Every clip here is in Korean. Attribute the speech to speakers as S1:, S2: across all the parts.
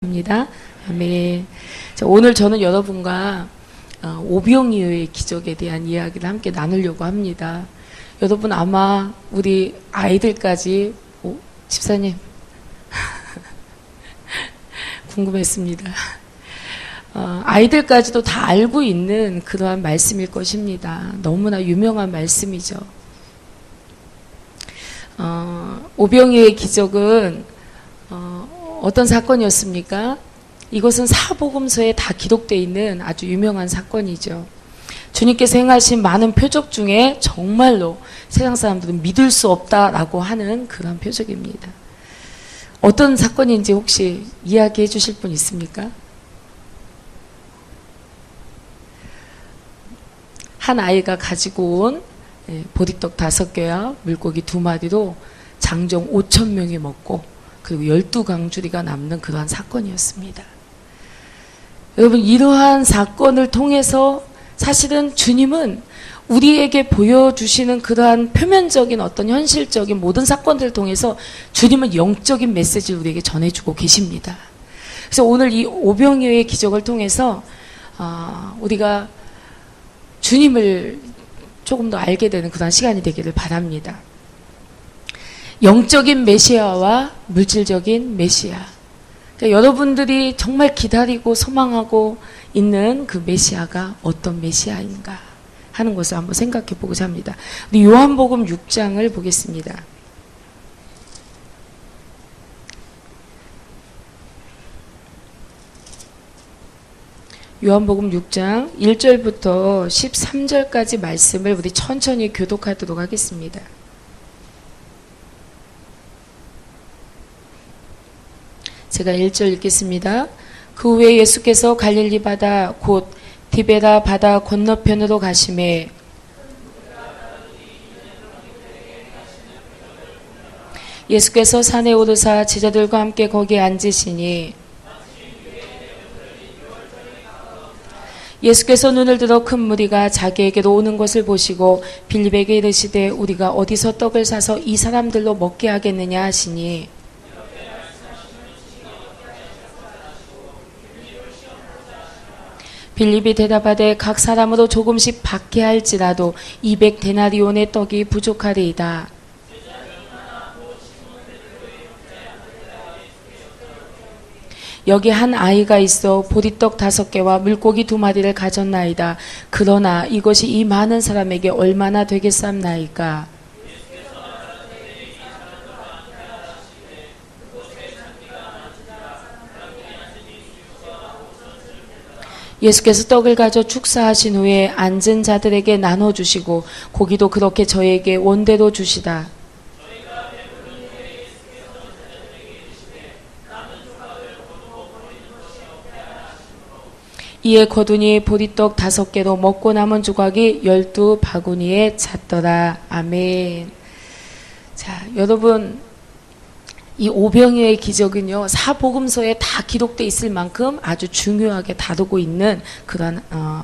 S1: 입니다. 아멘. 자, 오늘 저는 여러분과 오병이어의 기적에 대한 이야기를 함께 나누려고 합니다. 여러분 아마 우리 아이들까지 집사님 궁금했습니다. 아이들까지도 다 알고 있는 그러한 말씀일 것입니다. 너무나 유명한 말씀이죠. 오병이어의 기적은 어떤 사건이었습니까? 이것은 사복음서에 다 기록되어 있는 아주 유명한 사건이죠. 주님께서 행하신 많은 표적 중에 정말로 세상 사람들은 믿을 수 없다라고 하는 그런 표적입니다. 어떤 사건인지 혹시 이야기해 주실 분 있습니까? 한 아이가 가지고 온 보리떡 5개와 물고기 2마리로 장정 5,000명이 먹고 그리고 12강주리가 남는 그러한 사건이었습니다. 여러분, 이러한 사건을 통해서 사실은 주님은 우리에게 보여주시는 그러한 표면적인 어떤 현실적인 모든 사건들을 통해서 주님은 영적인 메시지를 우리에게 전해주고 계십니다. 그래서 오늘 이 오병이어의 기적을 통해서 우리가 주님을 조금 더 알게 되는 그런 시간이 되기를 바랍니다. 영적인 메시아와 물질적인 메시아. 그러니까 여러분들이 정말 기다리고 소망하고 있는 그 메시아가 어떤 메시아인가 하는 것을 한번 생각해 보고자 합니다. 우리 요한복음 6장을 보겠습니다. 요한복음 6장 1절부터 13절까지 말씀을 우리 천천히 교독하도록 하겠습니다. 제가 1절 읽겠습니다. 그 후에 예수께서 갈릴리 바다 곧 디베라 바다 건너편으로 가시매 예수께서 산에 오르사 제자들과 함께 거기에 앉으시니 예수께서 눈을 들어 큰 무리가 자기에게로 오는 것을 보시고 빌립에게 이르시되 우리가 어디서 떡을 사서 이 사람들로 먹게 하겠느냐 하시니 빌립이 대답하되 각 사람으로 조금씩 받게 할지라도 200데나리온의 떡이 부족하리이다. 여기 한 아이가 있어 보리떡 5개와 물고기 2마리를 가졌나이다. 그러나 이것이 이 많은 사람에게 얼마나 되겠삼나이까. 예수께서 떡을 가져 축사하신 후에 앉은 자들에게 나눠주시고 고기도 그렇게 저에게 원대로 주시다. 이에 거두니 보리떡 5개로 먹고 남은 조각이 12바구니에 찼더라. 아멘. 자, 여러분, 이 오병이어의 기적은요, 사복음서에 다 기록되어 있을 만큼 아주 중요하게 다루고 있는 그런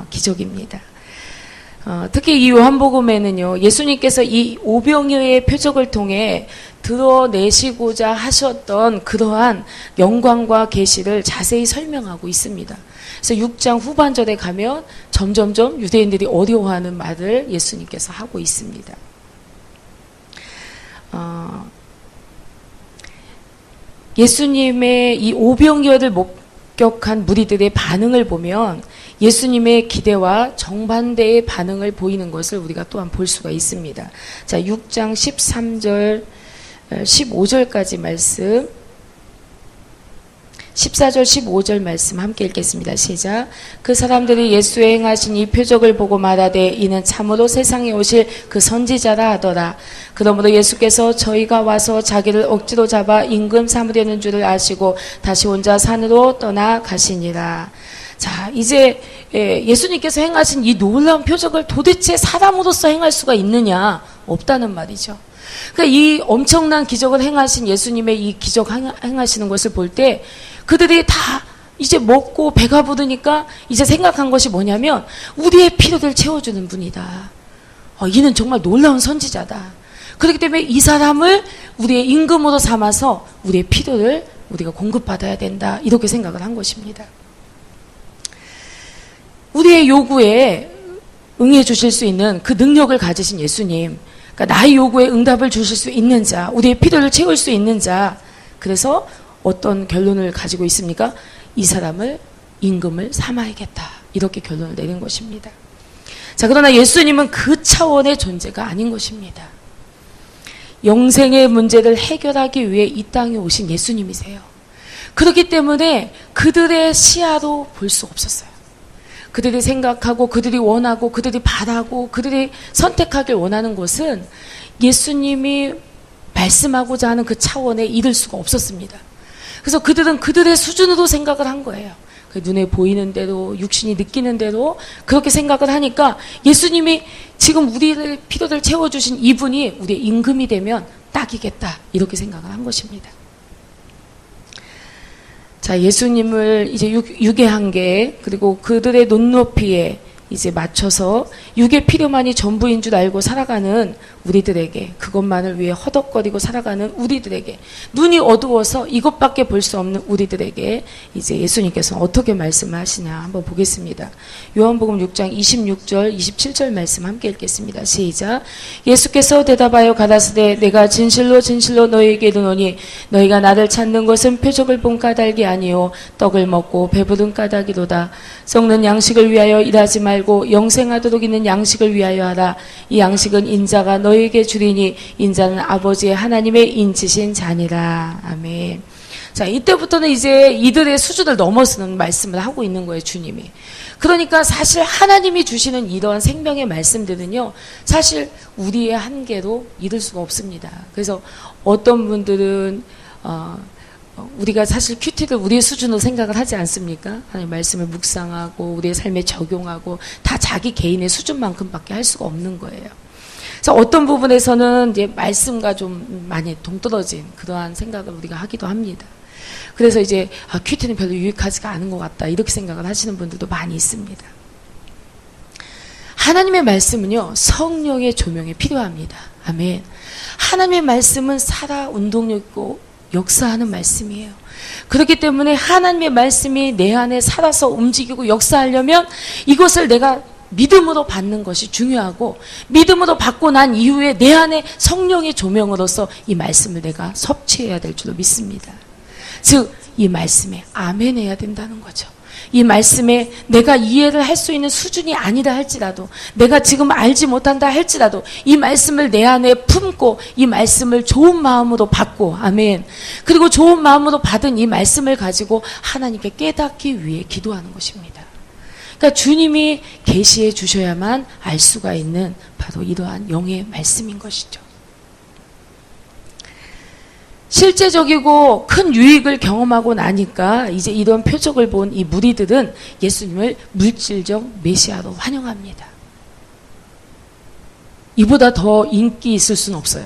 S1: 기적입니다. 특히 이 요한복음에는요, 예수님께서 이 오병이어의 표적을 통해 드러내시고자 하셨던 그러한 영광과 계시를 자세히 설명하고 있습니다. 그래서 6장 후반절에 가면 점점점 유대인들이 어려워하는 말을 예수님께서 하고 있습니다. 예수님의 이 오병이어를 목격한 무리들의 반응을 보면 예수님의 기대와 정반대의 반응을 보이는 것을 우리가 또한 볼 수가 있습니다. 자, 6장 13절, 15절까지 말씀, 14절, 15절 말씀 함께 읽겠습니다. 시작. 그 사람들이 예수의 행하신 이 표적을 보고 말하되 이는 참으로 세상에 오실 그 선지자라 하더라. 그러므로 예수께서 저희가 와서 자기를 억지로 잡아 임금 삼으려는 줄을 아시고 다시 혼자 산으로 떠나 가시니라. 자, 이제 예수님께서 행하신 이 놀라운 표적을 도대체 사람으로서 행할 수가 있느냐? 없다는 말이죠. 그러니까 이 엄청난 기적을 행하신 예수님의 이 기적 행하시는 것을 볼 때 그들이 다 이제 먹고 배가 부르니까 이제 생각한 것이 뭐냐면 우리의 필요를 채워주는 분이다. 이는 정말 놀라운 선지자다. 그렇기 때문에 이 사람을 우리의 임금으로 삼아서 우리의 필요를 우리가 공급받아야 된다. 이렇게 생각을 한 것입니다. 우리의 요구에 응해 주실 수 있는 그 능력을 가지신 예수님, 그러니까 나의 요구에 응답을 주실 수 있는 자, 우리의 필요를 채울 수 있는 자, 그래서 어떤 결론을 가지고 있습니까? 이 사람을 임금을 삼아야겠다. 이렇게 결론을 내린 것입니다. 자, 그러나 예수님은 그 차원의 존재가 아닌 것입니다. 영생의 문제를 해결하기 위해 이 땅에 오신 예수님이세요. 그렇기 때문에 그들의 시야로 볼 수 없었어요. 그들이 생각하고 그들이 원하고 그들이 바라고 그들이 선택하길 원하는 것은 예수님이 말씀하고자 하는 그 차원에 이를 수가 없었습니다. 그래서 그들은 그들의 수준으로 생각을 한 거예요. 눈에 보이는 대로, 육신이 느끼는 대로 그렇게 생각을 하니까 예수님이 지금 우리의 필요를 채워주신 이분이 우리의 임금이 되면 딱이겠다. 이렇게 생각을 한 것입니다. 자, 예수님을 이제 육의 한계, 그리고 그들의 눈높이에 이제 맞춰서 육의 필요만이 전부인 줄 알고 살아가는 우리들에게, 그것만을 위해 허덕거리고 살아가는 우리들에게, 눈이 어두워서 이것밖에 볼 수 없는 우리들에게 이제 예수님께서 어떻게 말씀하시냐 한번 보겠습니다. 요한복음 6장 26절 27절 말씀 함께 읽겠습니다. 시작. 예수께서 대답하여 가라사대 내가 진실로 진실로 너희에게 이르노니 너희가 나를 찾는 것은 표적을 본 까닭이 아니요 떡을 먹고 배부른 까닭이로다. 썩는 양식을 위하여 일하지 말고 영생하도록 있는 양식을 위하여 하라. 이 양식은 인자가 너희에게 주리니 인자는 아버지의 하나님의 인치신 자니라. 아멘. 자, 이때부터는 이제 이들의 수준을 넘어서는 말씀을 하고 있는 거예요, 주님이. 그러니까 사실 하나님이 주시는 이러한 생명의 말씀들은요, 사실 우리의 한계로 이룰 수가 없습니다. 그래서 어떤 분들은 우리가 사실 큐티를 우리의 수준으로 생각을 하지 않습니까? 하나님 말씀을 묵상하고 우리의 삶에 적용하고 다 자기 개인의 수준만큼밖에 할 수가 없는 거예요. 그래서 어떤 부분에서는 이제 말씀과 좀 많이 동떨어진 그러한 생각을 우리가 하기도 합니다. 그래서 이제 큐티는 별로 유익하지가 않은 것 같다 이렇게 생각을 하시는 분들도 많이 있습니다. 하나님의 말씀은요, 성령의 조명에 필요합니다. 아멘. 하나님의 말씀은 살아 운동력 있고 역사하는 말씀이에요. 그렇기 때문에 하나님의 말씀이 내 안에 살아서 움직이고 역사하려면 이것을 내가 믿음으로 받는 것이 중요하고, 믿음으로 받고 난 이후에 내 안에 성령의 조명으로서 이 말씀을 내가 섭취해야 될 줄로 믿습니다. 즉, 이 말씀에 아멘해야 된다는 거죠. 이 말씀에 내가 이해를 할 수 있는 수준이 아니다 할지라도, 내가 지금 알지 못한다 할지라도 이 말씀을 내 안에 품고 이 말씀을 좋은 마음으로 받고, 아멘. 그리고 좋은 마음으로 받은 이 말씀을 가지고 하나님께 깨닫기 위해 기도하는 것입니다. 그러니까 주님이 계시해 주셔야만 알 수가 있는 바로 이러한 영의 말씀인 것이죠. 실제적이고 큰 유익을 경험하고 나니까 이제 이런 표적을 본 이 무리들은 예수님을 물질적 메시아로 환영합니다. 이보다 더 인기 있을 수는 없어요.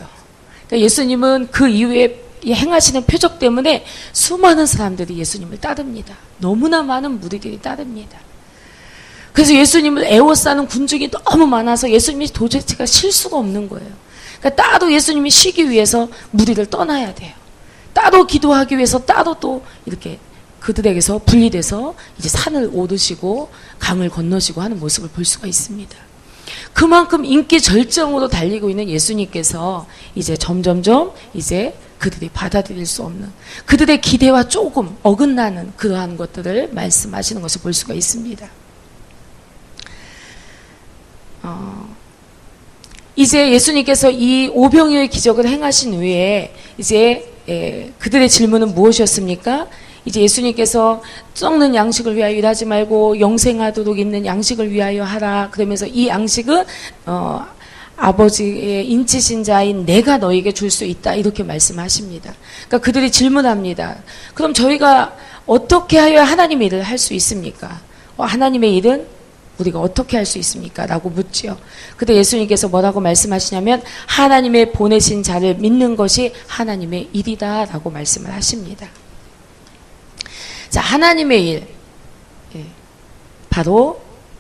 S1: 그러니까 예수님은 그 이후에 행하시는 표적 때문에 수많은 사람들이 예수님을 따릅니다. 너무나 많은 무리들이 따릅니다. 그래서 예수님을 애워싸는 군중이 너무 많아서 예수님이 도대체가 쉴 수가 없는 거예요. 그러니까 따로 예수님이 쉬기 위해서 무리를 떠나야 돼요. 따로 기도하기 위해서 따로 또 이렇게 그들에게서 분리돼서 이제 산을 오르시고 강을 건너시고 하는 모습을 볼 수가 있습니다. 그만큼 인기 절정으로 달리고 있는 예수님께서 이제 점점점 이제 그들이 받아들일 수 없는, 그들의 기대와 조금 어긋나는 그러한 것들을 말씀하시는 것을 볼 수가 있습니다. 이제 예수님께서 이 오병이어의 기적을 행하신 후에 이제 그들의 질문은 무엇이었습니까? 이제 예수님께서 썩는 양식을 위하여 일하지 말고 영생하도록 있는 양식을 위하여 하라. 그러면서 이 양식은 아버지의 인치신 자인 내가 너에게 줄 수 있다. 이렇게 말씀하십니다. 그러니까 그들이 질문합니다. 그럼 저희가 어떻게 하여야 하나님의 일을 할 수 있습니까? 하나님의 일은 우리가 어떻게 할 수 있습니까? 라고 묻지요. 그때 예수님께서 뭐라고 말씀하시냐면 하나님의 보내신 자를 믿는 것이 하나님의 일이다 라고 말씀을 하십니다. 자, 하나님의 일, 바로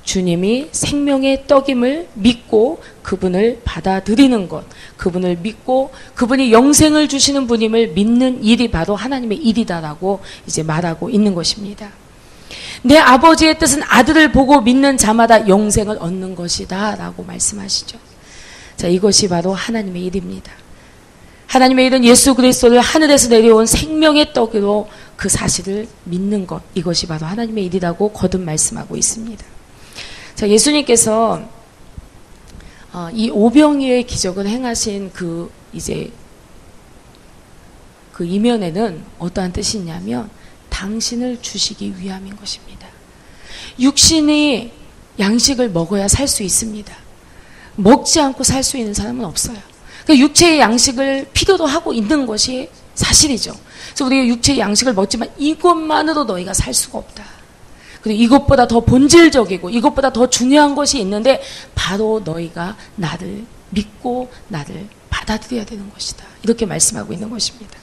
S1: 주님이 생명의 떡임을 믿고 그분을 받아들이는 것, 그분을 믿고 그분이 영생을 주시는 분임을 믿는 일이 바로 하나님의 일이다라고 이제 말하고 있는 것입니다. 내 아버지의 뜻은 아들을 보고 믿는 자마다 영생을 얻는 것이다 라고 말씀하시죠. 자, 이것이 바로 하나님의 일입니다. 하나님의 일은 예수 그리스도를 하늘에서 내려온 생명의 떡으로 그 사실을 믿는 것, 이것이 바로 하나님의 일이라고 거듭 말씀하고 있습니다. 자, 예수님께서 이 오병이어의 기적을 행하신 그 이면에는 어떠한 뜻이 있냐면 당신을 주시기 위함인 것입니다. 육신이 양식을 먹어야 살 수 있습니다. 먹지 않고 살 수 있는 사람은 없어요. 그러니까 육체의 양식을 필요로 하고 있는 것이 사실이죠. 그래서 우리가 육체의 양식을 먹지만 이것만으로 너희가 살 수가 없다. 그리고 이것보다 더 본질적이고 이것보다 더 중요한 것이 있는데 바로 너희가 나를 믿고 나를 받아들여야 되는 것이다. 이렇게 말씀하고 있는 것입니다.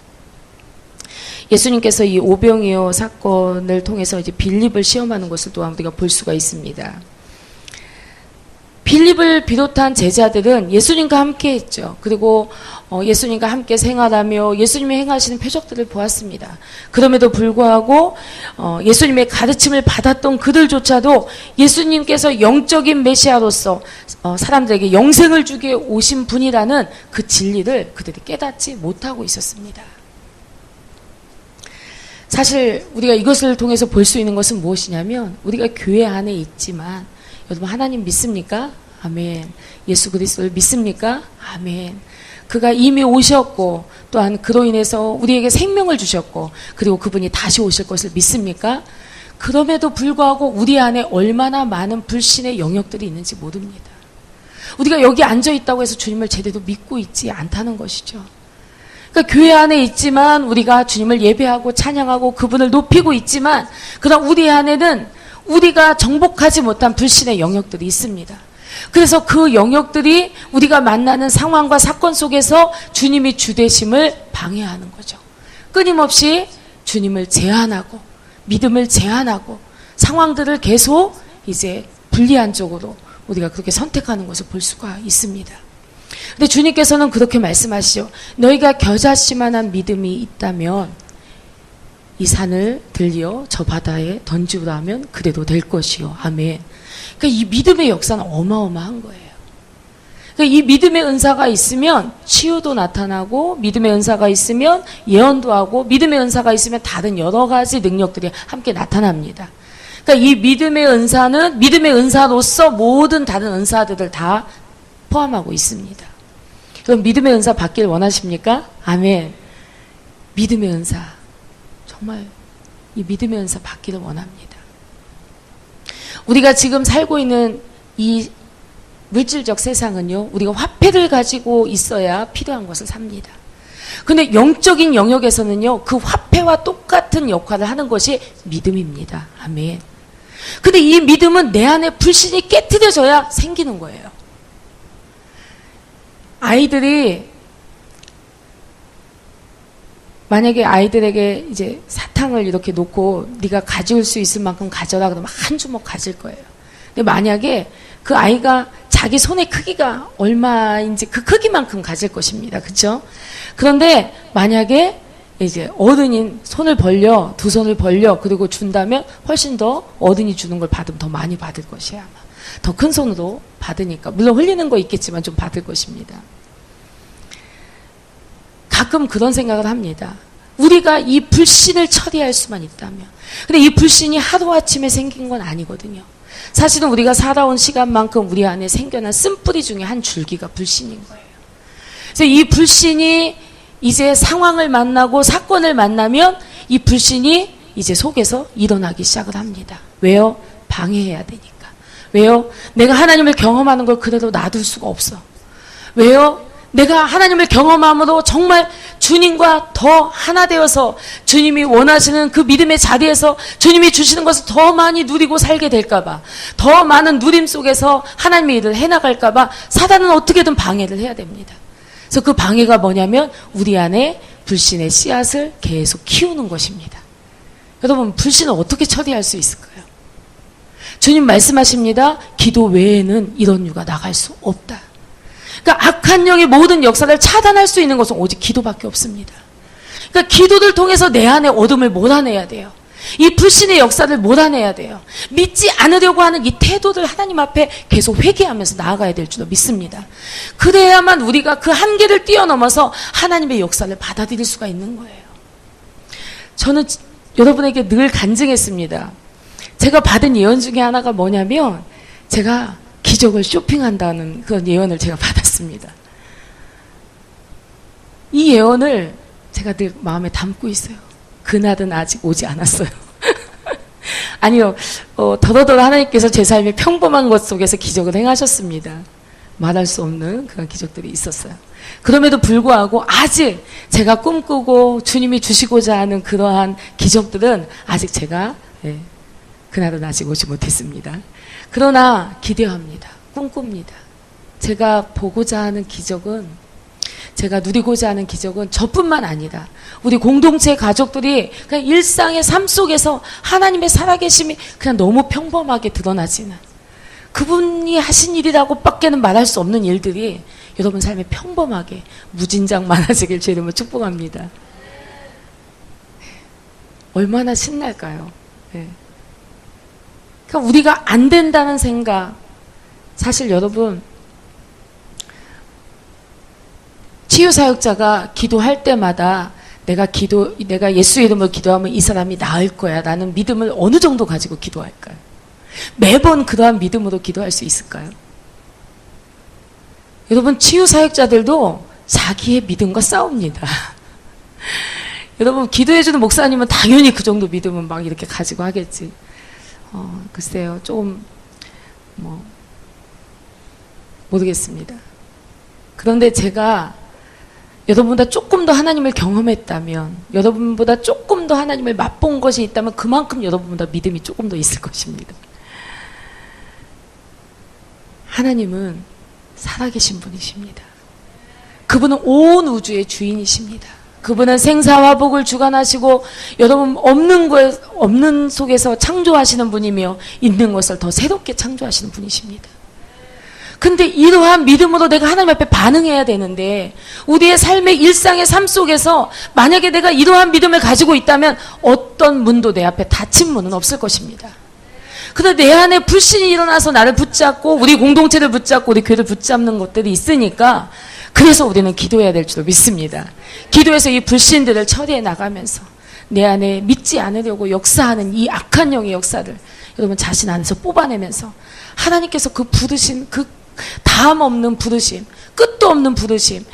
S1: 예수님께서 이 오병이어 사건을 통해서 이제 빌립을 시험하는 것을 또한 우리가 볼 수가 있습니다. 빌립을 비롯한 제자들은 예수님과 함께 했죠. 그리고 예수님과 함께 생활하며 예수님이 행하시는 표적들을 보았습니다. 그럼에도 불구하고 예수님의 가르침을 받았던 그들조차도 예수님께서 영적인 메시아로서 사람들에게 영생을 주기에 오신 분이라는 그 진리를 그들이 깨닫지 못하고 있었습니다. 사실 우리가 이것을 통해서 볼 수 있는 것은 무엇이냐면 우리가 교회 안에 있지만 여러분 하나님 믿습니까? 아멘. 예수 그리스도를 믿습니까? 아멘. 그가 이미 오셨고 또한 그로 인해서 우리에게 생명을 주셨고 그리고 그분이 다시 오실 것을 믿습니까? 그럼에도 불구하고 우리 안에 얼마나 많은 불신의 영역들이 있는지 모릅니다. 우리가 여기 앉아 있다고 해서 주님을 제대로 믿고 있지 않다는 것이죠. 그러니까 교회 안에 있지만 우리가 주님을 예배하고 찬양하고 그분을 높이고 있지만 그러나 우리 안에는 우리가 정복하지 못한 불신의 영역들이 있습니다. 그래서 그 영역들이 우리가 만나는 상황과 사건 속에서 주님이 주되심을 방해하는 거죠. 끊임없이 주님을 제한하고 믿음을 제한하고 상황들을 계속 이제 불리한 쪽으로 우리가 그렇게 선택하는 것을 볼 수가 있습니다. 근데 주님께서는 그렇게 말씀하시죠. 너희가 겨자씨만한 믿음이 있다면 이 산을 들려 저 바다에 던지우라 하면 그래도 될 것이요. 아멘. 그러니까 이 믿음의 역사는 어마어마한 거예요. 그러니까 이 믿음의 은사가 있으면 치유도 나타나고 믿음의 은사가 있으면 예언도 하고 믿음의 은사가 있으면 다른 여러 가지 능력들이 함께 나타납니다. 그러니까 이 믿음의 은사는 믿음의 은사로서 모든 다른 은사들을 다 포함하고 있습니다. 그럼 믿음의 은사 받길 원하십니까? 아멘. 믿음의 은사. 정말 이 믿음의 은사 받기를 원합니다. 우리가 지금 살고 있는 이 물질적 세상은요, 우리가 화폐를 가지고 있어야 필요한 것을 삽니다. 근데 영적인 영역에서는요, 그 화폐와 똑같은 역할을 하는 것이 믿음입니다. 아멘. 근데 이 믿음은 내 안에 불신이 깨트려져야 생기는 거예요. 아이들이 만약에 아이들에게 이제 사탕을 이렇게 놓고 네가 가져올 수 있을 만큼 가져라 그러면 한 주먹 가질 거예요. 근데 만약에 그 아이가 자기 손의 크기가 얼마인지 그 크기만큼 가질 것입니다. 그렇죠? 그런데 만약에 이제 어른인 손을 벌려 두 손을 벌려 그리고 준다면 훨씬 더 어른이 주는 걸 받으면 더 많이 받을 것이야. 아마. 더 큰 손으로 받으니까 물론 흘리는 거 있겠지만 좀 받을 것입니다. 가끔 그런 생각을 합니다. 우리가 이 불신을 처리할 수만 있다면. 근데 이 불신이 하루아침에 생긴 건 아니거든요. 사실은 우리가 살아온 시간만큼 우리 안에 생겨난 쓴뿌리 중에 한 줄기가 불신인 거예요. 그래서 이 불신이 이제 상황을 만나고 사건을 만나면 이 불신이 이제 속에서 일어나기 시작을 합니다. 왜요? 방해해야 되니까. 왜요? 내가 하나님을 경험하는 걸 그대로 놔둘 수가 없어. 왜요? 내가 하나님을 경험함으로 정말 주님과 더 하나 되어서 주님이 원하시는 그 믿음의 자리에서 주님이 주시는 것을 더 많이 누리고 살게 될까봐, 더 많은 누림 속에서 하나님의 일을 해나갈까봐 사단은 어떻게든 방해를 해야 됩니다. 그래서 그 방해가 뭐냐면 우리 안에 불신의 씨앗을 계속 키우는 것입니다. 여러분, 불신을 어떻게 처리할 수 있을까요? 주님 말씀하십니다. 기도 외에는 이런 유가 나갈 수 없다. 그러니까 악한 영의 모든 역사를 차단할 수 있는 것은 오직 기도밖에 없습니다. 그러니까 기도를 통해서 내 안에 어둠을 몰아내야 돼요. 이 불신의 역사를 몰아내야 돼요. 믿지 않으려고 하는 이 태도를 하나님 앞에 계속 회개하면서 나아가야 될 줄로 믿습니다. 그래야만 우리가 그 한계를 뛰어넘어서 하나님의 역사를 받아들일 수가 있는 거예요. 저는 여러분에게 늘 간증했습니다. 제가 받은 예언 중에 하나가 뭐냐면 제가 기적을 쇼핑한다는 그런 예언을 제가 받았습니다. 이 예언을 제가 늘 마음에 담고 있어요. 그날은 아직 오지 않았어요. 아니요, 더더더 하나님께서 제 삶의 평범한 것 속에서 기적을 행하셨습니다. 말할 수 없는 그런 기적들이 있었어요. 그럼에도 불구하고 아직 제가 꿈꾸고 주님이 주시고자 하는 그러한 기적들은 아직 제가 그날은 아직 오지 못했습니다. 그러나 기대합니다. 꿈꿉니다. 제가 보고자 하는 기적은, 제가 누리고자 하는 기적은 저뿐만 아니라 우리 공동체 가족들이 그냥 일상의 삶 속에서 하나님의 살아계심이 그냥 너무 평범하게 드러나지는, 그분이 하신 일이라고 밖에는 말할 수 없는 일들이 여러분 삶에 평범하게 무진장 많아지길 주 이름으로 축복합니다. 얼마나 신날까요? 그러니까 우리가 안 된다는 생각, 사실 여러분 치유사역자가 기도할 때마다 내가 예수 이름으로 기도하면 이 사람이 나을 거야 라는 믿음을 어느 정도 가지고 기도할까요? 매번 그러한 믿음으로 기도할 수 있을까요? 여러분 치유사역자들도 자기의 믿음과 싸웁니다. 여러분 기도해주는 목사님은 당연히 그 정도 믿음은 막 이렇게 가지고 하겠지. 글쎄요, 조금 모르겠습니다. 그런데 제가 여러분보다 조금 더 하나님을 경험했다면, 여러분보다 조금 더 하나님을 맛본 것이 있다면 그만큼 여러분보다 믿음이 조금 더 있을 것입니다. 하나님은 살아계신 분이십니다. 그분은 온 우주의 주인이십니다. 그분은 생사화복을 주관하시고 여러분 없는 속에서 창조하시는 분이며 있는 것을 더 새롭게 창조하시는 분이십니다. 근데 이러한 믿음으로 내가 하나님 앞에 반응해야 되는데, 우리의 삶의 일상의 삶 속에서 만약에 내가 이러한 믿음을 가지고 있다면 어떤 문도 내 앞에 닫힌 문은 없을 것입니다. 그런데 내 안에 불신이 일어나서 나를 붙잡고 우리 공동체를 붙잡고 우리 교회를 붙잡는 것들이 있으니까, 그래서 우리는 기도해야 될 줄로 믿습니다. 기도해서 이 불신들을 처리해 나가면서 내 안에 믿지 않으려고 역사하는 이 악한 영의 역사를 여러분 자신 안에서 뽑아내면서 하나님께서 그 부르신, 그 다음 없는 부르심, 끝도 없는 부르심,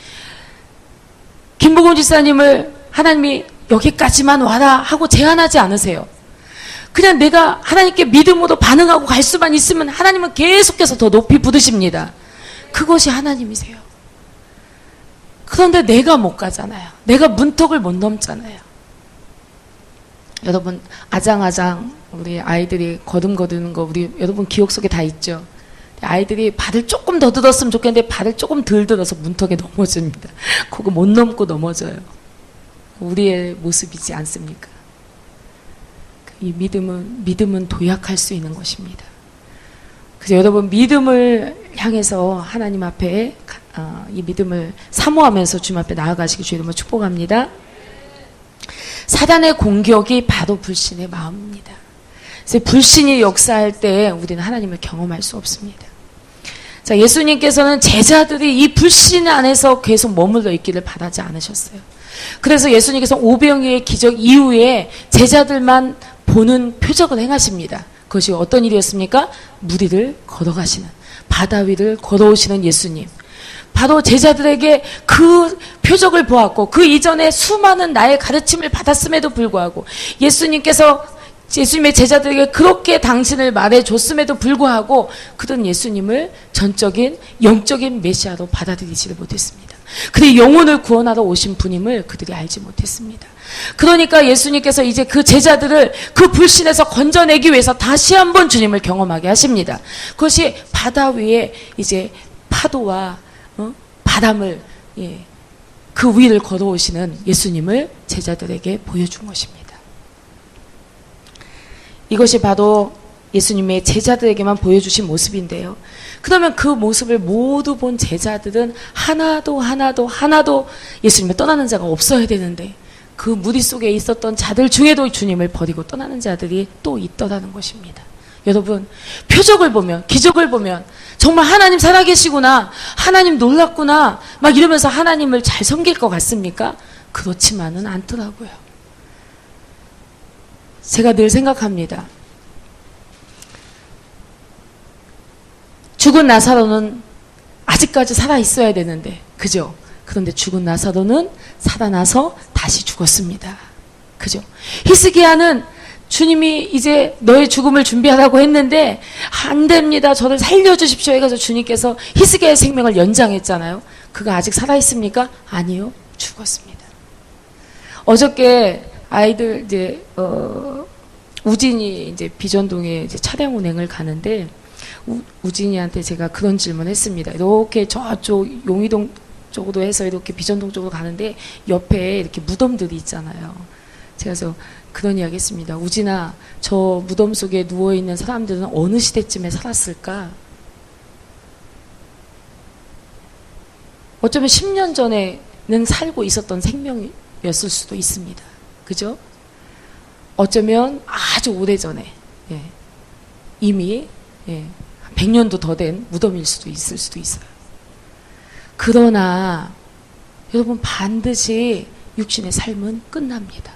S1: 김복원 지사님을 하나님이 여기까지만 와라 하고 제한하지 않으세요. 그냥 내가 하나님께 믿음으로 반응하고 갈 수만 있으면 하나님은 계속해서 더 높이 부르십니다. 그것이 하나님이세요. 그런데 내가 못 가잖아요. 내가 문턱을 못 넘잖아요. 여러분 아장아장 우리 아이들이 거듭거리는 거 우리 여러분 기억 속에 다 있죠. 아이들이 발을 조금 더 들었으면 좋겠는데 발을 조금 덜 들어서 문턱에 넘어집니다. 그거 못 넘고 넘어져요. 우리의 모습이지 않습니까? 이 믿음은 도약할 수 있는 것입니다. 그래서 여러분 믿음을 향해서 하나님 앞에 이 믿음을 사모하면서 주님 앞에 나아가시기 주 이름으로 축복합니다. 사단의 공격이 바로 불신의 마음입니다. 그래서 불신이 역사할 때 우리는 하나님을 경험할 수 없습니다. 자, 예수님께서는 제자들이 이 불신 안에서 계속 머물러 있기를 바라지 않으셨어요. 그래서 예수님께서 오병이의 기적 이후에 제자들만 보는 표적을 행하십니다. 그것이 어떤 일이었습니까? 물 위를 걸어가시는, 바다 위를 걸어오시는 예수님. 바로 제자들에게 그 표적을 보았고 그 이전에 수많은 나의 가르침을 받았음에도 불구하고 예수님의 제자들에게 그렇게 당신을 말해줬음에도 불구하고 그들은 예수님을 전적인 영적인 메시아로 받아들이지를 못했습니다. 그의 영혼을 구원하러 오신 분임을 그들이 알지 못했습니다. 그러니까 예수님께서 이제 그 제자들을 그 불신에서 건져내기 위해서 다시 한번 주님을 경험하게 하십니다. 그것이 바다 위에 이제 파도와 바람을 그 위를 걸어오시는 예수님을 제자들에게 보여준 것입니다. 이것이 바로 예수님의 제자들에게만 보여주신 모습인데요. 그러면 그 모습을 모두 본 제자들은 하나도 예수님을 떠나는 자가 없어야 되는데 그 무리 속에 있었던 자들 중에도 주님을 버리고 떠나는 자들이 또 있더라는 것입니다. 여러분, 표적을 보면, 기적을 보면 정말 하나님 살아계시구나, 하나님 놀랍구나 막 이러면서 하나님을 잘 섬길 것 같습니까? 그렇지만은 않더라고요. 제가 늘 생각합니다. 죽은 나사로는 아직까지 살아있어야 되는데, 그죠? 그런데 죽은 나사로는 살아나서 다시 죽었습니다. 그죠? 히스기야는 주님이 이제 너의 죽음을 준비하라고 했는데 안 됩니다. 저를 살려주십시오 해가지고 주님께서 히스기야의 생명을 연장했잖아요. 그가 아직 살아있습니까? 아니요. 죽었습니다. 어저께 아이들 우진이 이제 비전동에 이제 차량 운행을 가는데 우진이한테 제가 그런 질문을 했습니다. 이렇게 저쪽 용의동 쪽으로 해서 이렇게 비전동 쪽으로 가는데 옆에 이렇게 무덤들이 있잖아요. 제가 그래서 그런 이야기 했습니다. 우진아, 저 무덤 속에 누워있는 사람들은 어느 시대쯤에 살았을까? 어쩌면 10년 전에는 살고 있었던 생명이었을 수도 있습니다. 그죠? 어쩌면 아주 오래전에 이미 100년도 더 된 무덤일 수도 있을 수도 있어요. 그러나 여러분, 반드시 육신의 삶은 끝납니다.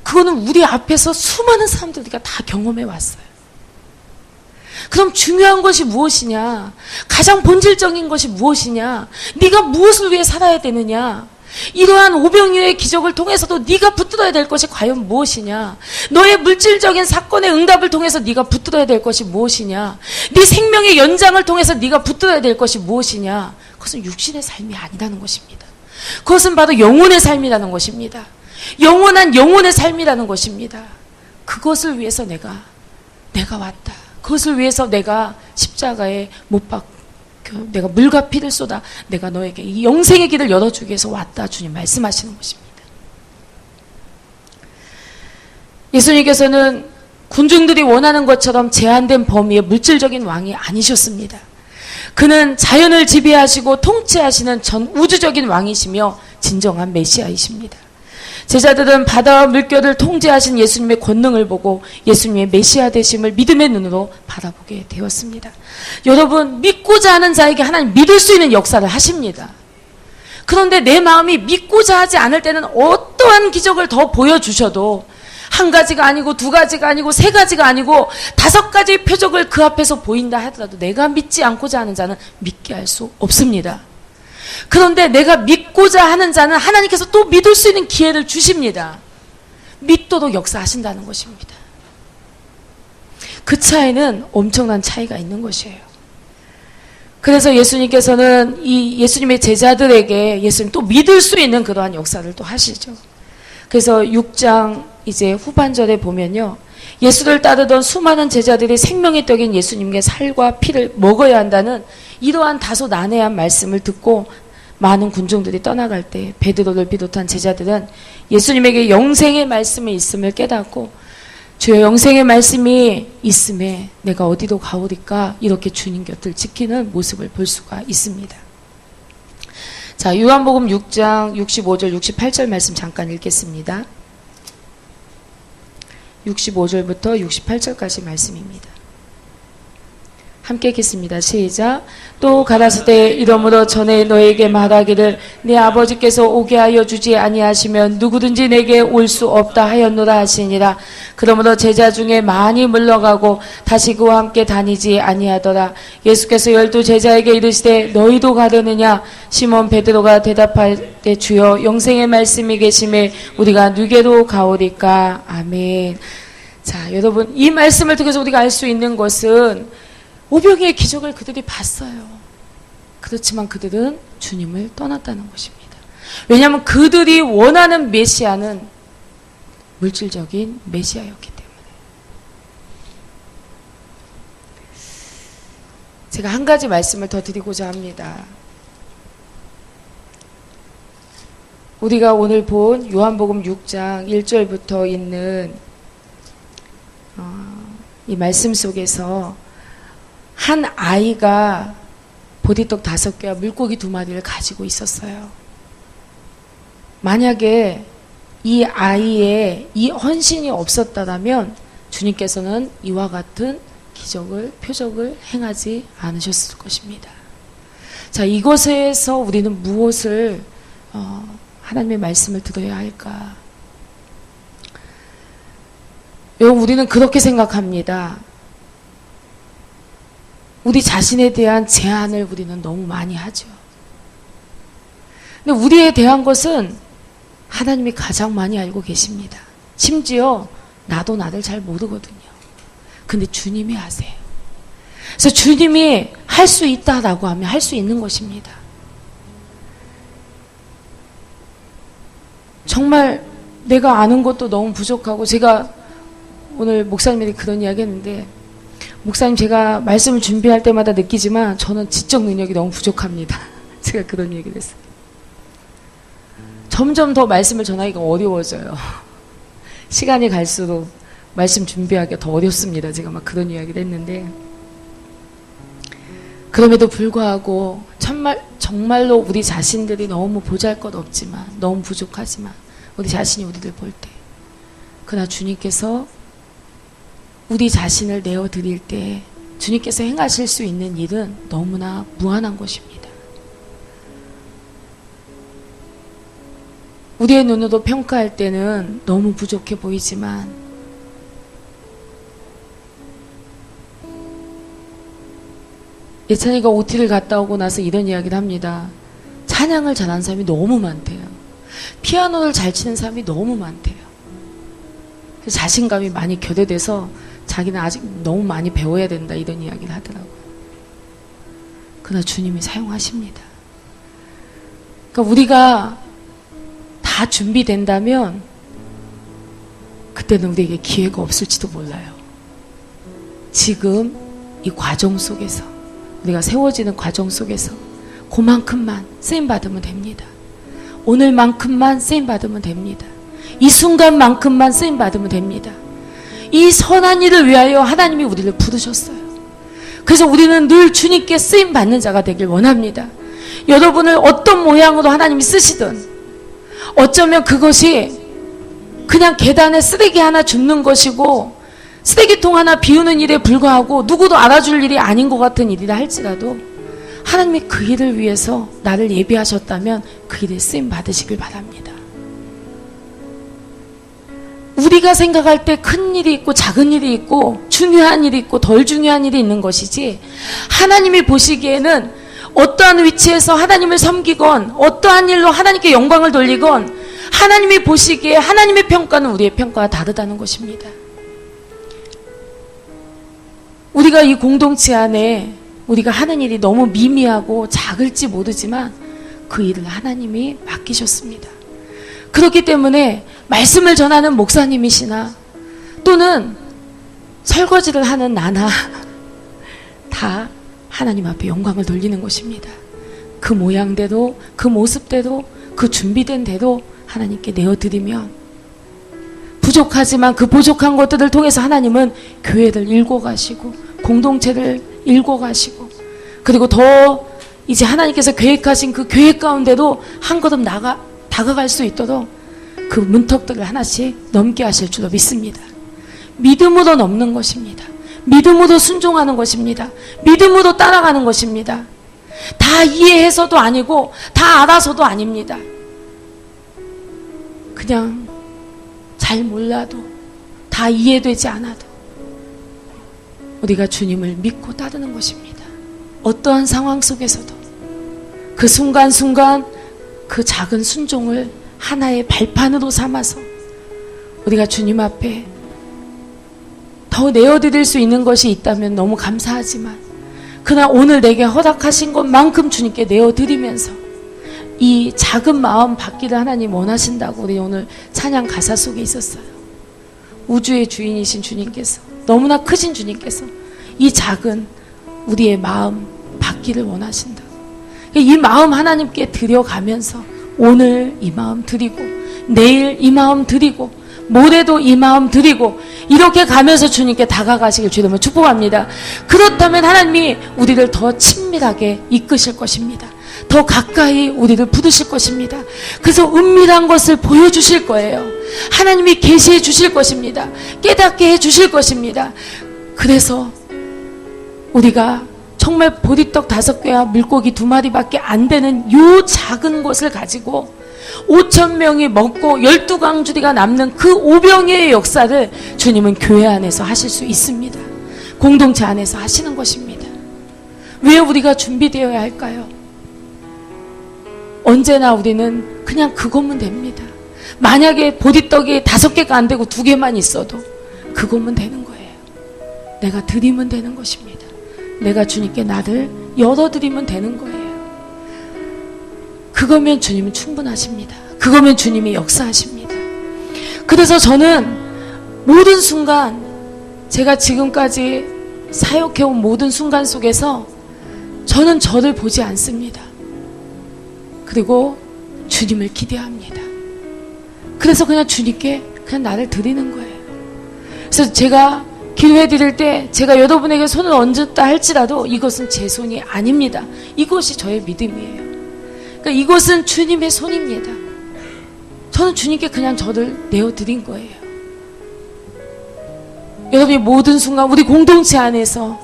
S1: 그거는 우리 앞에서 수많은 사람들이 다 경험해 왔어요. 그럼 중요한 것이 무엇이냐? 가장 본질적인 것이 무엇이냐? 네가 무엇을 위해 살아야 되느냐? 이러한 오병이어의 기적을 통해서도 네가 붙들어야 될 것이 과연 무엇이냐? 너의 물질적인 사건의 응답을 통해서 네가 붙들어야 될 것이 무엇이냐? 네 생명의 연장을 통해서 네가 붙들어야 될 것이 무엇이냐? 그것은 육신의 삶이 아니라는 것입니다. 그것은 바로 영혼의 삶이라는 것입니다. 영원한 영혼의 삶이라는 것입니다. 그것을 위해서 내가 왔다. 그것을 위해서 내가 십자가에 못 박혀 내가 물과 피를 쏟아 내가 너에게 이 영생의 길을 열어주기 위해서 왔다. 주님 말씀하시는 것입니다. 예수님께서는 군중들이 원하는 것처럼 제한된 범위의 물질적인 왕이 아니셨습니다. 그는 자연을 지배하시고 통치하시는 전 우주적인 왕이시며 진정한 메시아이십니다. 제자들은 바다와 물결을 통제하신 예수님의 권능을 보고 예수님의 메시아 되심을 믿음의 눈으로 바라보게 되었습니다. 여러분, 믿고자 하는 자에게 하나님 믿을 수 있는 역사를 하십니다. 그런데 내 마음이 믿고자 하지 않을 때는 어떠한 기적을 더 보여주셔도 한 가지가 아니고 두 가지가 아니고 세 가지가 아니고 5가지의 표적을 그 앞에서 보인다 하더라도 내가 믿지 않고자 하는 자는 믿게 할 수 없습니다. 그런데 내가 믿고자 하는 자는 하나님께서 또 믿을 수 있는 기회를 주십니다. 믿도록 역사하신다는 것입니다. 그 차이는 엄청난 차이가 있는 것이에요. 그래서 예수님께서는 이 예수님의 제자들에게 예수님 또 믿을 수 있는 그러한 역사를 또 하시죠. 그래서 6장 이제 후반절에 보면요, 예수를 따르던 수많은 제자들이 생명의 떡인 예수님의 살과 피를 먹어야 한다는 이러한 다소 난해한 말씀을 듣고 많은 군중들이 떠나갈 때 베드로를 비롯한 제자들은 예수님에게 영생의 말씀이 있음을 깨닫고 주여 영생의 말씀이 있음에 내가 어디로 가오리까 이렇게 주님 곁을 지키는 모습을 볼 수가 있습니다. 자, 요한복음 6장 65절 68절 말씀 잠깐 읽겠습니다. 65절부터 68절까지 말씀입니다. 함께 읽겠습니다. 시작. 또 가라사대 이러므로 전에 너에게 말하기를 네 아버지께서 오게 하여 주지 아니하시면 누구든지 내게 올 수 없다 하였노라 하시니라. 그러므로 제자 중에 많이 물러가고 다시 그와 함께 다니지 아니하더라. 예수께서 12 제자에게 이르시되 너희도 가려느냐? 시몬 베드로가 대답할 때 주여 영생의 말씀이 계심에 우리가 누게로 가오리까? 아멘. 자, 여러분, 이 말씀을 통해서 우리가 알 수 있는 것은 오병이의 기적을 그들이 봤어요. 그렇지만 그들은 주님을 떠났다는 것입니다. 왜냐하면 그들이 원하는 메시아는 물질적인 메시아였기 때문에. 제가 한 가지 말씀을 더 드리고자 합니다. 우리가 오늘 본 요한복음 6장 1절부터 있는 이 말씀 속에서 한 아이가 보리떡 5개와 물고기 2마리를 가지고 있었어요. 만약에 이 아이의 이 헌신이 없었다면 주님께서는 이와 같은 기적을, 표적을 행하지 않으셨을 것입니다. 자, 이곳에서 우리는 무엇을 하나님의 말씀을 들어야 할까? 여러분, 우리는 그렇게 생각합니다. 우리 자신에 대한 제한을 우리는 너무 많이 하죠. 근데 우리에 대한 것은 하나님이 가장 많이 알고 계십니다. 심지어 나도 나를 잘 모르거든요. 근데 주님이 아세요. 그래서 주님이 할 수 있다라고 하면 할 수 있는 것입니다. 정말 내가 아는 것도 너무 부족하고, 제가 오늘 목사님들이 그런 이야기 했는데, 목사님, 제가 말씀을 준비할 때마다 느끼지만 저는 지적 능력이 너무 부족합니다. 제가 그런 얘기를 했어요. 점점 더 말씀을 전하기가 어려워져요. 시간이 갈수록 말씀 준비하기가 더 어렵습니다. 제가 막 그런 이야기를 했는데, 그럼에도 불구하고 정말로 우리 자신들이 너무 보잘것없지만, 너무 부족하지만, 우리 자신이 우리를 볼 때, 그러나 주님께서 우리 자신을 내어드릴 때 주님께서 행하실 수 있는 일은 너무나 무한한 것입니다. 우리의 눈으로 평가할 때는 너무 부족해 보이지만, 예찬이가 OT를 갔다 오고 나서 이런 이야기를 합니다. 찬양을 잘하는 사람이 너무 많대요. 피아노를 잘 치는 사람이 너무 많대요. 자신감이 많이 교대돼서 자기는 아직 너무 많이 배워야 된다, 이런 이야기를 하더라고요. 그러나 주님이 사용하십니다. 그러니까 우리가 다 준비된다면 그때는 우리에게 기회가 없을지도 몰라요. 지금 이 과정 속에서, 우리가 세워지는 과정 속에서 그만큼만 쓰임받으면 됩니다. 오늘만큼만 쓰임받으면 됩니다. 이 순간만큼만 쓰임받으면 됩니다. 이 선한 일을 위하여 하나님이 우리를 부르셨어요. 그래서 우리는 늘 주님께 쓰임받는 자가 되길 원합니다. 여러분을 어떤 모양으로 하나님이 쓰시든, 어쩌면 그것이 그냥 계단에 쓰레기 하나 줍는 것이고 쓰레기통 하나 비우는 일에 불과하고 누구도 알아줄 일이 아닌 것 같은 일이라 할지라도, 하나님이 그 일을 위해서 나를 예비하셨다면 그 일에 쓰임받으시길 바랍니다. 우리가 생각할 때 큰 일이 있고 작은 일이 있고 중요한 일이 있고 덜 중요한 일이 있는 것이지, 하나님이 보시기에는 어떠한 위치에서 하나님을 섬기건 어떠한 일로 하나님께 영광을 돌리건, 하나님이 보시기에 하나님의 평가는 우리의 평가와 다르다는 것입니다. 우리가 이 공동체 안에 우리가 하는 일이 너무 미미하고 작을지 모르지만 그 일을 하나님이 맡기셨습니다. 그렇기 때문에 말씀을 전하는 목사님이시나 또는 설거지를 하는 나나 다 하나님 앞에 영광을 돌리는 것입니다. 그 모양대로, 그 모습대로, 그 준비된 대로 하나님께 내어드리면, 부족하지만 그 부족한 것들을 통해서 하나님은 교회를 일궈 가시고 공동체를 일궈 가시고, 그리고 더 이제 하나님께서 계획하신 그 계획 가운데도 한 걸음 다가갈 수 있도록 그 문턱들을 하나씩 넘게 하실 줄로 믿습니다. 믿음으로 넘는 것입니다. 믿음으로 순종하는 것입니다. 믿음으로 따라가는 것입니다. 다 이해해서도 아니고 다 알아서도 아닙니다. 그냥 잘 몰라도, 다 이해되지 않아도 우리가 주님을 믿고 따르는 것입니다. 어떠한 상황 속에서도 그 순간순간 그 작은 순종을 하나의 발판으로 삼아서 우리가 주님 앞에 더 내어드릴 수 있는 것이 있다면 너무 감사하지만, 그러나 오늘 내게 허락하신 것만큼 주님께 내어드리면서 이 작은 마음 받기를 하나님 원하신다고 우리 오늘 찬양 가사 속에 있었어요. 우주의 주인이신 주님께서, 너무나 크신 주님께서 이 작은 우리의 마음 받기를 원하신다. 이 마음 하나님께 드려가면서 오늘 이 마음 드리고 내일 이 마음 드리고 모레도 이 마음 드리고 이렇게 가면서 주님께 다가가시길 주님을 축복합니다. 그렇다면 하나님이 우리를 더 친밀하게 이끄실 것입니다. 더 가까이 우리를 부르실 것입니다. 그래서 은밀한 것을 보여주실 거예요. 하나님이 계시해 주실 것입니다. 깨닫게 해 주실 것입니다. 그래서 우리가 정말 보리떡 5개와 물고기 2마리밖에 안 되는 요 작은 것을 가지고 5,000명이 먹고 12강주리가 남는 그 오병이의 역사를 주님은 교회 안에서 하실 수 있습니다. 공동체 안에서 하시는 것입니다. 왜 우리가 준비되어야 할까요? 언제나 우리는 그냥 그것만 됩니다. 만약에 보리떡이 5개가 안 되고 2개만 있어도 그것만 되는 거예요. 내가 드리면 되는 것입니다. 내가 주님께 나를 열어드리면 되는 거예요. 그거면 주님은 충분하십니다. 그거면 주님이 역사하십니다. 그래서 저는 모든 순간, 제가 지금까지 사역해온 모든 순간 속에서 저는 저를 보지 않습니다. 그리고 주님을 기대합니다. 그래서 그냥 주님께 그냥 나를 드리는 거예요. 그래서 제가 기도해 드릴 때 제가 여러분에게 손을 얹었다 할지라도 이것은 제 손이 아닙니다. 이것이 저의 믿음이에요. 그러니까 이것은 주님의 손입니다. 저는 주님께 그냥 저를 내어드린 거예요. 여러분이 모든 순간 우리 공동체 안에서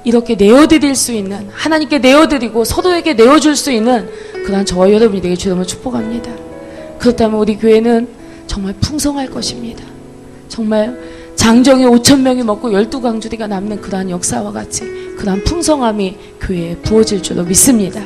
S1: 이렇게 내어드릴 수 있는, 하나님께 내어드리고 서로에게 내어줄 수 있는 그런 저와 여러분이 되게 주님을 축복합니다. 그렇다면 우리 교회는 정말 풍성할 것입니다. 정말 장정에 5,000명이 먹고 12강주리가 남는 그러한 역사와 같이 그러한 풍성함이 교회에 부어질 줄로 믿습니다.